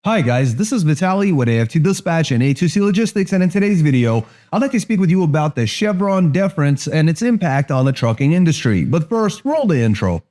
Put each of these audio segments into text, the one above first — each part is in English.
Hi guys, this is Vitaly with AF2 Dispatch and A2C Logistics, and in today's video, I'd like to speak with you about the Chevron Deference and its impact on the trucking industry. But first, roll the intro.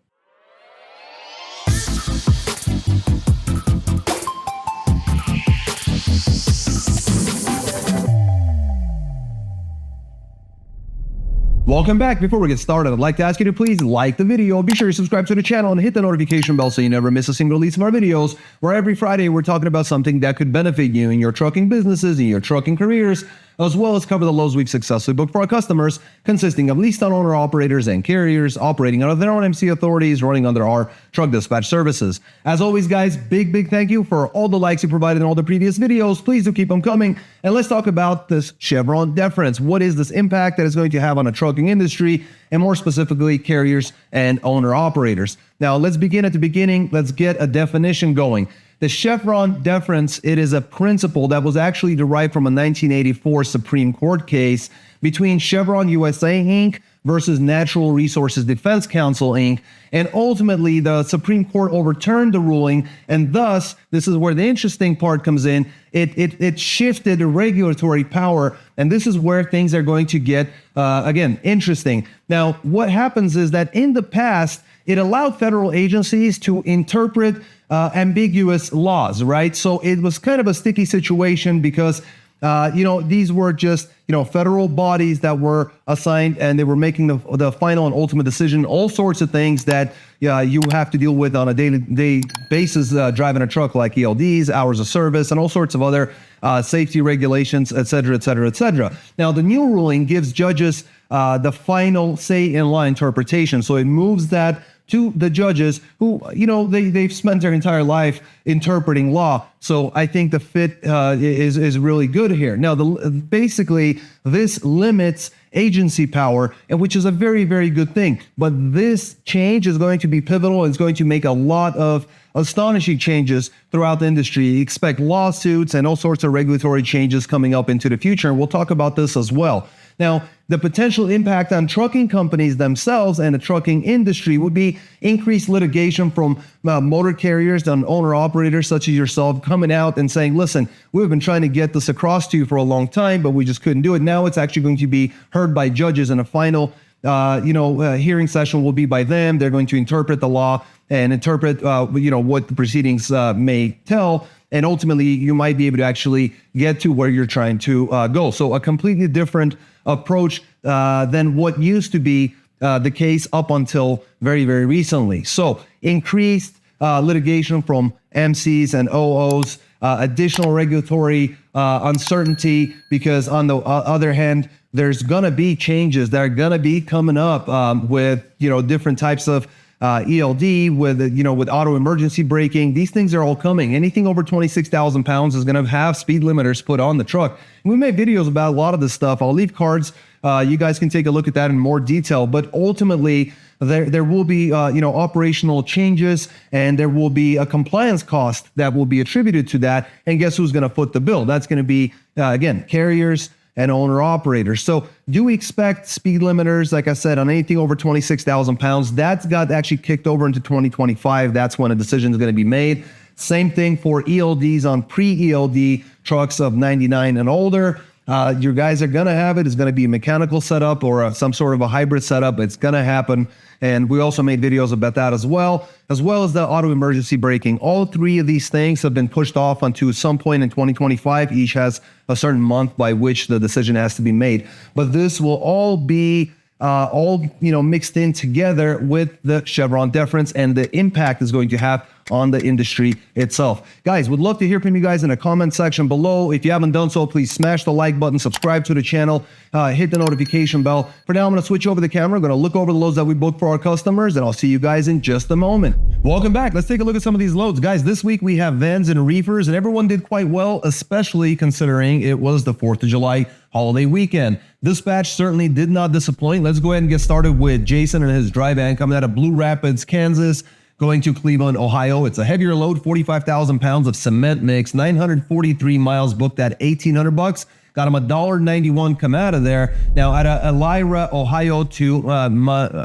Welcome back. Before we get started, I'd like to ask you to please like the video, be sure you subscribe to the channel and hit the notification bell so you never miss a single release of our videos, where every Friday we're talking about something that could benefit you in your trucking businesses, in your trucking careers, as well as cover the loads we've successfully booked for our customers, consisting of leased owner operators and carriers operating under their own MC authorities, running under our truck dispatch services. As always, guys, big thank you for all the likes you provided in all the previous videos. Please do keep them coming. And let's talk about this Chevron Deference. What is this impact that it's going to have on the trucking industry, and more specifically, carriers and owner operators? Now, let's begin at the beginning. Let's get a definition going. The Chevron Deference, it is a principle that was actually derived from a 1984 Supreme Court case between Chevron U.S.A. Inc. versus Natural Resources Defense Council Inc. And ultimately, the Supreme Court overturned the ruling, and thus, this is where the interesting part comes in, it shifted the regulatory power, and this is where things are going to get, again, interesting. Now, what happens is that in the past, it allowed federal agencies to interpret ambiguous laws, right? So it was kind of a sticky situation because these were just, federal bodies that were assigned, and they were making the final and ultimate decision, all sorts of things that you have to deal with on a day-to-day basis, driving a truck, like ELDs, hours of service, and all sorts of other safety regulations, et cetera, et cetera, et cetera. Now, the new ruling gives judges the final say in law interpretation. So it moves that to the judges who, they've spent their entire life interpreting law. So I think the fit is really good here. Now, basically, this limits agency power, and which is a very good thing. But this change is going to be pivotal, and it's going to make a lot of astonishing changes throughout the industry. Expect lawsuits and all sorts of regulatory changes coming up into the future, and we'll talk about this as well. Now, the potential impact on trucking companies themselves and the trucking industry would be increased litigation from motor carriers and owner-operators such as yourself coming out and saying, listen, we've been trying to get this across to you for a long time, but we just couldn't do it. Now it's actually going to be heard by judges, and a final hearing session will be by them. They're going to interpret the law and interpret what the proceedings may tell. And ultimately, you might be able to actually get to where you're trying to go. So a completely different approach than what used to be the case up until very recently. So increased litigation from MCs and OOs, additional regulatory uncertainty, because on the other hand, there's gonna be changes that are gonna be coming up with different types of ELD, with auto emergency braking. These things are all coming. Anything over 26,000 pounds is going to have speed limiters put on the truck. We made videos about a lot of this stuff. I'll leave cards. You guys can take a look at that in more detail. But ultimately, there will be operational changes, and there will be a compliance cost that will be attributed to that. And guess who's going to foot the bill? That's going to be again, carriers and owner operators. So do we expect speed limiters, like I said, on anything over 26,000 pounds? That's got actually kicked over into 2025. That's when a decision is going to be made. Same thing for ELDs on pre-ELD trucks of 99 and older. Your guys are going to have it. It's going to be a mechanical setup or some sort of a hybrid setup. It's going to happen. And we also made videos about that as well as the auto emergency braking. All three of these things have been pushed off onto some point in 2025. Each has a certain month by which the decision has to be made. But this will all be mixed in together with the Chevron Deference, and the impact is going to have on the industry itself. Guys, would love to hear from you guys in the comment section below. If you haven't done so, please smash the like button, subscribe to the channel, hit the notification bell. For now, I'm going to switch over the camera. I'm going to look over the loads that we booked for our customers, and I'll see you guys in just a moment. Welcome back. Let's take a look at some of these loads. Guys, this week we have vans and reefers, and everyone did quite well, especially considering it was the 4th of July holiday weekend. Dispatch certainly did not disappoint. Let's go ahead and get started with Jason and his dry van coming out of Blue Rapids, Kansas, going to Cleveland, Ohio. It's a heavier load, 45,000 pounds of cement mix, 943 miles booked at $1,800. Got him $1.91 come out of there. Now at Elira, Ohio to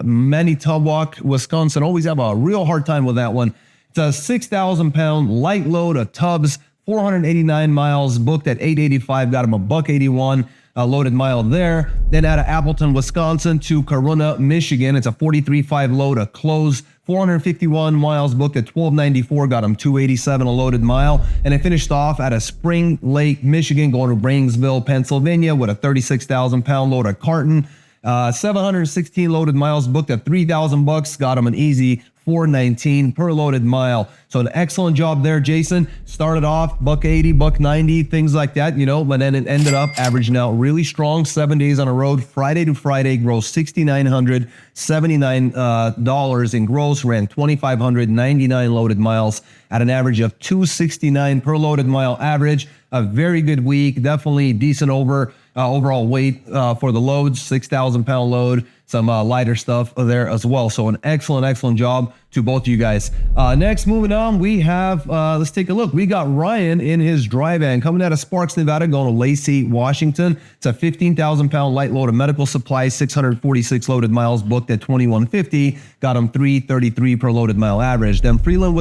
Manitowoc, Wisconsin. Always have a real hard time with that one. It's a 6,000 pound light load of tubs, 489 miles, booked at 885, got him a $1.81 loaded mile there. Then out of Appleton, Wisconsin to Corunna, Michigan, it's a 43.5 load, a close. 451 miles, booked at 1294, got him 287 a loaded mile. And it finished off at a Spring Lake, Michigan, going to Brainsville, Pennsylvania with a 36,000 pound load of carton. 716 loaded miles, booked at $3,000, got him an easy $419 per loaded mile. So an excellent job there, Jason. Started off $1.80, $1.90, things like that, you know, but then it ended up averaging out really strong. 7 days on the road, Friday to Friday, gross $6,979 in gross, ran 2,599 loaded miles at an average of $269 per loaded mile average. A very good week, definitely decent overall weight for the loads, 6,000 pound load, some lighter stuff there as well. So an excellent job to both of you guys. Next, moving on, we have, let's take a look. We got Ryan in his dry van coming out of Sparks, Nevada, going to Lacey, Washington. It's a 15,000 pound light load of medical supplies, 646 loaded miles, booked at 2,150, got him 333 per loaded mile average. Then Freeland,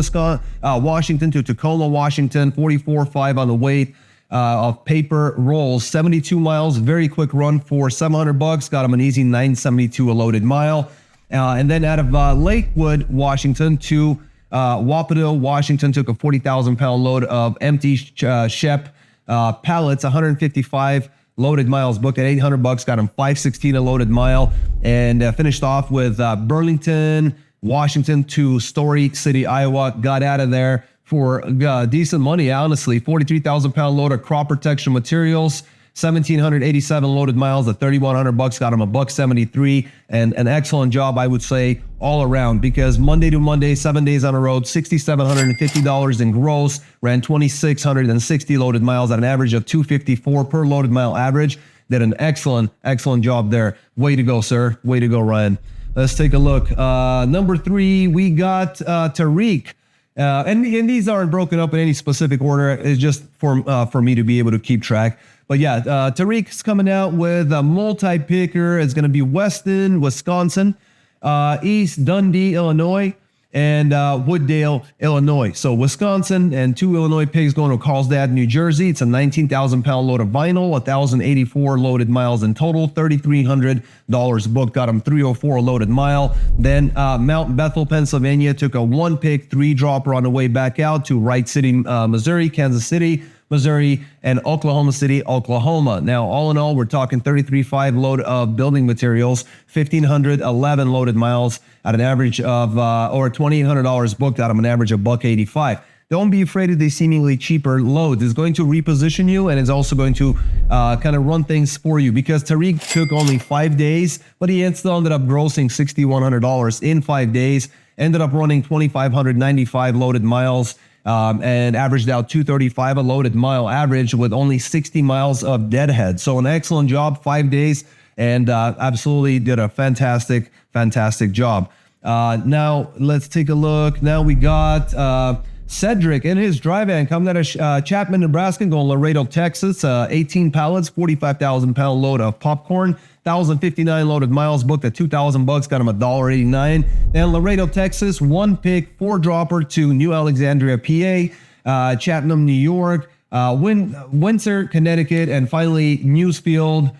Washington to Tacoma, Washington, 44.5 on the weight. Of paper rolls, 72 miles, very quick run for $700, got him an easy 972 a loaded mile. And then out of Lakewood, Washington to Wapato, Washington, took a 40,000 pound load of empty Shep pallets, 155 loaded miles, booked at $800, got him 516 a loaded mile. And finished off with Burlington, Washington to Story City, Iowa, got out of there for decent money, honestly. 43,000 pound load of crop protection materials, 1,787 loaded miles at $3,100, got him a $1.73, and an excellent job, I would say, all around, because Monday to Monday, 7 days on the road, $6,750 in gross, ran 2,660 loaded miles at an average of $254 per loaded mile average. Did an excellent job there. Way to go, sir. Way to go, Ryan. Let's take a look. Number 3, we got Tariq. And these aren't broken up in any specific order. It's just for me to be able to keep track. But yeah, Tariq's coming out with a multi-picker. It's going to be Weston, Wisconsin, East Dundee, Illinois, and Wooddale, Illinois. So Wisconsin and 2 Illinois pigs going to Carlsbad, New Jersey. It's a 19,000 pound load of vinyl, 1,084 loaded miles in total, $3,300 booked, got him 304 a loaded mile. Then Mount Bethel, Pennsylvania, took a 1 pick 3 dropper on the way back out to Wright City, Missouri, Kansas City, Missouri, and Oklahoma City, Oklahoma. Now, all in all, we're talking 33.5 load of building materials, 1,511 loaded miles at an average of, or $2,800 booked out of an average of $1.85. Don't be afraid of these seemingly cheaper loads. It's going to reposition you, and it's also going to kind of run things for you, because Tariq took only 5 days, but he still ended up grossing $6,100 in 5 days, ended up running 2,595 loaded miles, and averaged out 235 a loaded mile average with only 60 miles of deadhead. So an excellent job, 5 days, and absolutely did a fantastic job. Now let's take a look. Now we got Cedric in his dry van coming out of Chapman, Nebraska, going Laredo, Texas. 18 pallets, 45,000 pound load of popcorn, 1,059 loaded miles, booked at $2,000, got him $1.89. And Laredo, Texas, 1 pick 4 dropper to New Alexandria, PA, Chatham, New York, Windsor, Connecticut, and finally Newfields,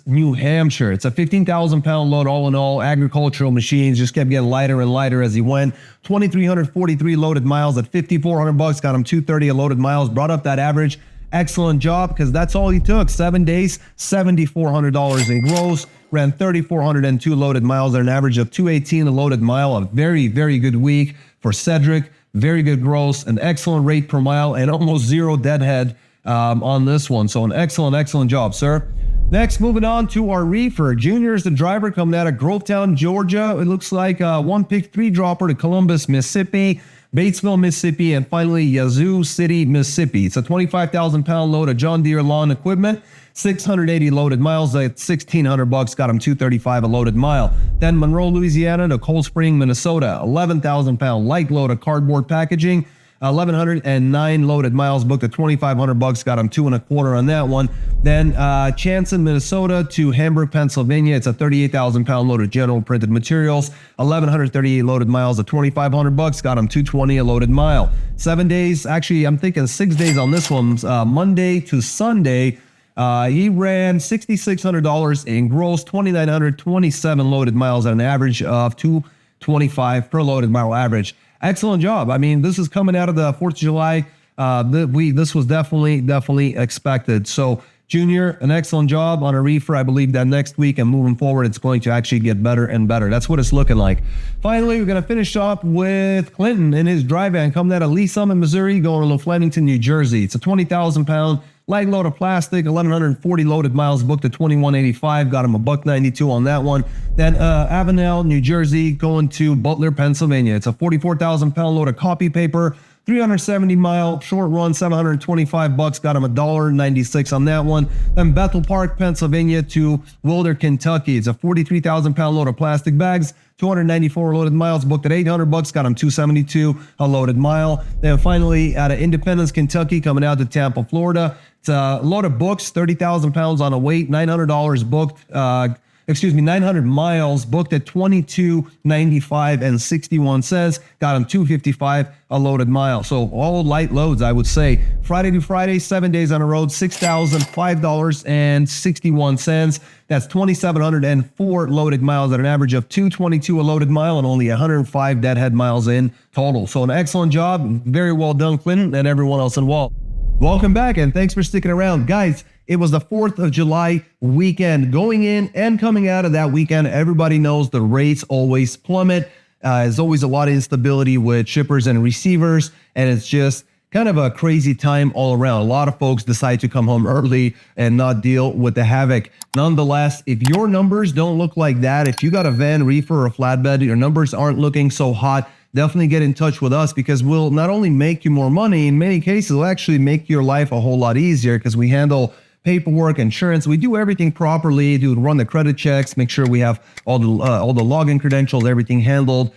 New Hampshire. It's a 15,000 pound load all in all. Agricultural machines just kept getting lighter and lighter as he went. 2,343 loaded miles at $5,400, got him $230 a loaded miles, brought up that average. Excellent job, because that's all he took. 7 days, $7,400 in gross, ran 3,402 loaded miles at an average of $218 a loaded mile. A very good week for Cedric. Very good gross, an excellent rate per mile, and almost 0 deadhead on this one. So an excellent job, sir. Next, moving on to our reefer. Junior is the driver coming out of Grovetown, Georgia. It looks like 1 pick 3 dropper to Columbus, Mississippi, Batesville, Mississippi, and finally Yazoo City, Mississippi. It's a 25,000 pound load of John Deere lawn equipment, 680 loaded miles at $1,600, got him $235 a loaded mile. Then Monroe, Louisiana to Cold Spring, Minnesota, 11,000 pound light load of cardboard packaging, 1,109 loaded miles, booked at $2,500, got him 2.25 on that one. Then Chanson, Minnesota to Hamburg, Pennsylvania. It's a 38,000 pound load of general printed materials, 1,138 loaded miles at $2,500, got him 220 a loaded mile. 7 days, actually I'm thinking 6 days on this one, Monday to Sunday. He ran $6,600 in gross, 2,927 loaded miles at an average of 225 per loaded mile average. Excellent job. I mean, this is coming out of the 4th of July. This was definitely expected. So Junior, an excellent job on a reefer. I believe that next week and moving forward, it's going to actually get better and better. That's what it's looking like. Finally, we're going to finish up with Clinton in his dry van coming out of Lee Summit, Missouri, going to Flemington, New Jersey. It's a 20,000 pound light load of plastic, 1,140 loaded miles, booked at $2,185, got him $1.92 on that one. Then Avenel, New Jersey, going to Butler, Pennsylvania. It's a 44,000 pound load of copy paper, 370 mile short run, $725, got him $1.96 on that one. Then Bethel Park, Pennsylvania to Wilder, Kentucky. It's a 43,000 pound load of plastic bags, 294 loaded miles, booked at $800, got him $272 a loaded mile. Then finally out of Independence, Kentucky, coming out to Tampa, Florida. It's a load of books, 30,000 pounds on a weight, $900 booked, 900 miles, booked at $22.95 and 61 cents, got him $255 a loaded mile. So all light loads, I would say. Friday to Friday, 7 days on the road, $6,005 and 61 cents. That's 2,704 loaded miles at an average of $222 a loaded mile and only 105 deadhead miles in total. So an excellent job. Very well done, Clinton, and everyone else involved. Welcome back, and thanks for sticking around. Guys, it was the 4th of July weekend. Going in and coming out of that weekend, everybody knows the rates always plummet. There's always a lot of instability with shippers and receivers, and it's just kind of a crazy time all around. A lot of folks decide to come home early and not deal with the havoc. Nonetheless, if your numbers don't look like that, if you got a van, reefer, or a flatbed, your numbers aren't looking so hot, definitely get in touch with us, because we'll not only make you more money, in many cases, we'll actually make your life a whole lot easier, because we handle paperwork, insurance. We do everything properly, run the credit checks, make sure we have all the login credentials, everything handled,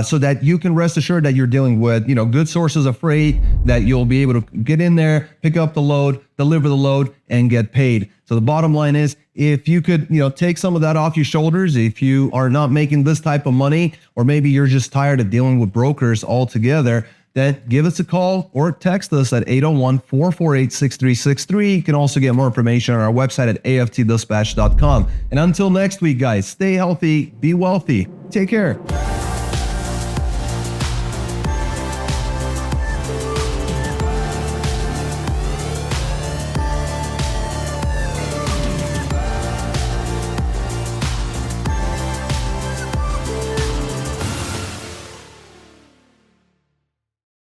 so that you can rest assured that you're dealing with, good sources of freight, that you'll be able to get in there, pick up the load, deliver the load, and get paid. So the bottom line is, if you could, take some of that off your shoulders, if you are not making this type of money, or maybe you're just tired of dealing with brokers altogether, then give us a call or text us at 801-448-6363. You can also get more information on our website at aftdispatch.com. And until next week, guys, stay healthy, be wealthy. Take care.